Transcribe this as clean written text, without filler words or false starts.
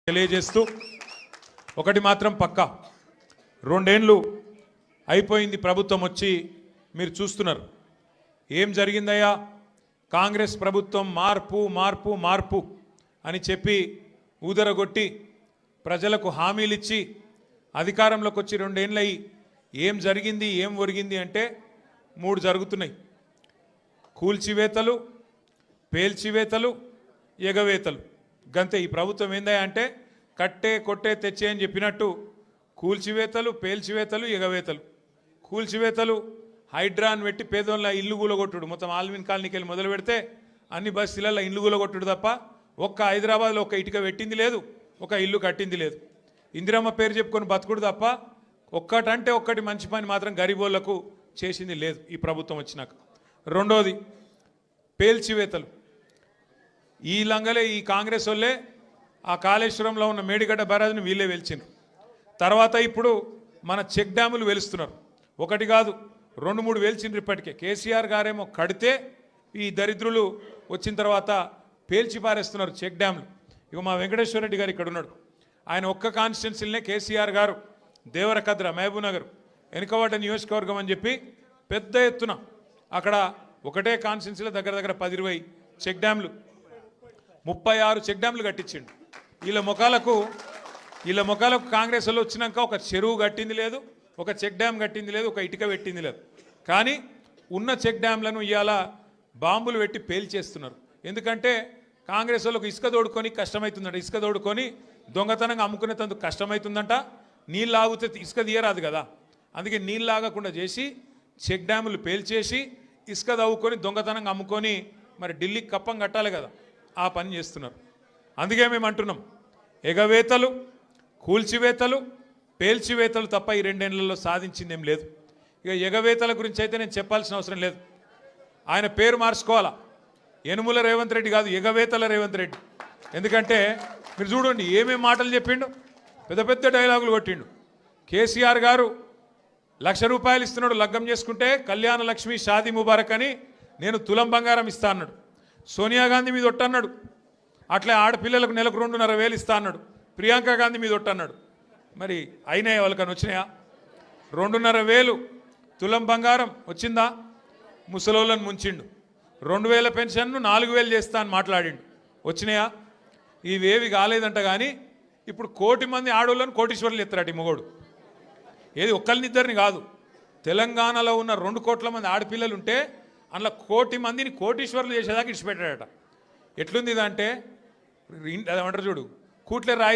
తెలియజేస్తూ ఒకటి మాత్రం పక్కా, 2 ఏళ్ళు అయిపోయింది ప్రభుత్వం వచ్చి, మీరు చూస్తున్నారు ఏం జరిగిందయ్యా. కాంగ్రెస్ ప్రభుత్వం మార్పు మార్పు మార్పు అని చెప్పి ఊదరగొట్టి ప్రజలకు హామీలు ఇచ్చి అధికారంలోకి వచ్చి 2 ఏళ్ళు అయ్యి ఏం జరిగింది ఏం ఒరిగింది అంటే 3 జరుగుతున్నాయి. కూల్చివేతలు, పేల్చివేతలు, ఎగవేతలు. గంతే. ఈ ప్రభుత్వం ఏందయ్యా అంటే కట్టే కొట్టే తెచ్చే అని చెప్పినట్టు కూల్చివేతలు, పేల్చివేతలు, ఎగవేతలు. కూల్చివేతలు హైడ్రాన్ పెట్టి పేదోళ్ళ ఇల్లు కూలగొట్టుడు, మొత్తం ఆల్విన్ కాలనీకి వెళ్ళి మొదలు పెడితే అన్ని బస్తీలలో ఇల్లు కూలగొట్టుడు తప్ప ఒక్క హైదరాబాద్లో ఒక్క ఇటుక పెట్టింది లేదు, ఒక ఇల్లు కట్టింది లేదు. ఇందిరమ్మ పేరు చెప్పుకొని బతుకుడు తప్ప ఒక్కటంటే ఒక్కటి మంచి పని మాత్రం గరీబోళ్లకు చేసింది లేదు ఈ ప్రభుత్వం వచ్చినాక. రెండోది పేల్చివేతలు. ఈ లంగలే ఈ కాంగ్రెస్ వాళ్ళే ఆ కాళేశ్వరంలో ఉన్న మేడిగడ్డ బ్యారేజ్ని వీళ్ళే వెలిచిండ్రు. తర్వాత ఇప్పుడు మన చెక్ డ్యాములు వెలుస్తున్నారు. ఒకటి కాదు 2-3 వెలిచిండ్రు ఇప్పటికే. కేసీఆర్ గారేమో కడితే ఈ దరిద్రులు వచ్చిన తర్వాత పేల్చి పారేస్తున్నారు చెక్ డ్యాములు. ఇక మా వెంకటేశ్వర రెడ్డి గారు ఇక్కడ ఉన్నాడు. ఆయన ఒక్క కాన్స్టిట్యున్సీలనే కేసీఆర్ గారు దేవరకద్ర, మహబూబ్ నగర్, వెనుకబడ్డ నియోజకవర్గం అని చెప్పి పెద్ద ఎత్తున అక్కడ ఒకటే కాన్స్టిట్యున్సీలో దగ్గర దగ్గర 10-20 చెక్ డ్యాములు, 36 చెక్ డ్యాములు కట్టించిండు. వీళ్ళ ముఖాలకు కాంగ్రెస్ వాళ్ళు వచ్చినాక ఒక చెరువు కట్టింది లేదు, ఒక చెక్ డ్యామ్ కట్టింది లేదు, ఒక ఇటుక పెట్టింది లేదు. కానీ ఉన్న చెక్ డ్యామ్లను ఇవాళ బాంబులు పెట్టి పేల్చేస్తున్నారు. ఎందుకంటే కాంగ్రెస్ వాళ్ళకు ఇసుక తోడుకొని కష్టమవుతుందంట, ఇసుక తోడుకొని దొంగతనంగా అమ్ముకునేందుకు కష్టమవుతుందంట. నీళ్ళు ఆగితే ఇసుక తీయరాదు కదా, అందుకే నీళ్ళు ఆగకుండా చేసి చెక్ డ్యాములు పేల్చేసి ఇసుక తవ్వుకొని దొంగతనంగా అమ్ముకొని మరి ఢిల్లీకి కప్పం కట్టాలి కదా, ఆ పని చేస్తున్నారు. అందుకే మేము అంటున్నాం ఎగవేతలు, కూల్చివేతలు, పేల్చివేతలు తప్ప ఈ 2 ఏళ్లలో సాధించింది ఏం లేదు. ఇక ఎగవేతల గురించి అయితే నేను చెప్పాల్సిన అవసరం లేదు. ఆయన పేరు మార్చుకోవాలా, యనుమల రేవంత్ రెడ్డి కాదు, ఎగవేతల రేవంత్ రెడ్డి. ఎందుకంటే మీరు చూడండి ఏమేం మాటలు చెప్పిండు, పెద్ద పెద్ద డైలాగులు కొట్టిండు. కేసీఆర్ గారు 1,00,000 రూపాయలు ఇస్తున్నాడు లగ్గం చేసుకుంటే, కళ్యాణ లక్ష్మి షాదీ ముబారక్ అని నేను తులం బంగారం ఇస్తా అన్నాడు. సోనియా గాంధీ మీద ఒట్టన్నాడు. అట్లే ఆడపిల్లలకు నెలకు 2,500 ఇస్తా అన్నాడు. ప్రియాంక గాంధీ మీద ఒట్టన్నాడు. మరి అయినాయి వాళ్ళకని వచ్చినాయా? 2,500 తులం బంగారం వచ్చిందా? ముసలోళ్ళని ముంచిండు. 2,000 పెన్షన్ను 4,000 చేస్తా అని మాట్లాడిండు. వచ్చినాయా? ఇవేవి కాలేదంట. కానీ ఇప్పుడు 1,00,000 మంది ఆడోళ్ళని కోటీశ్వర్లు ఎత్తారట ఈ మొగోడు. ఏది ఒక్కరినిద్దరిని కాదు, తెలంగాణలో ఉన్న 2 కోట్ల మంది ఆడపిల్లలు ఉంటే అందులో 1,00,000 మందిని కోటీశ్వర్లు చేసేదాకా ఇచ్చిపెట్టాడట. ఎట్లుంది ఇదంటే అదేమంటారు చూడు, కూట్లే రాయి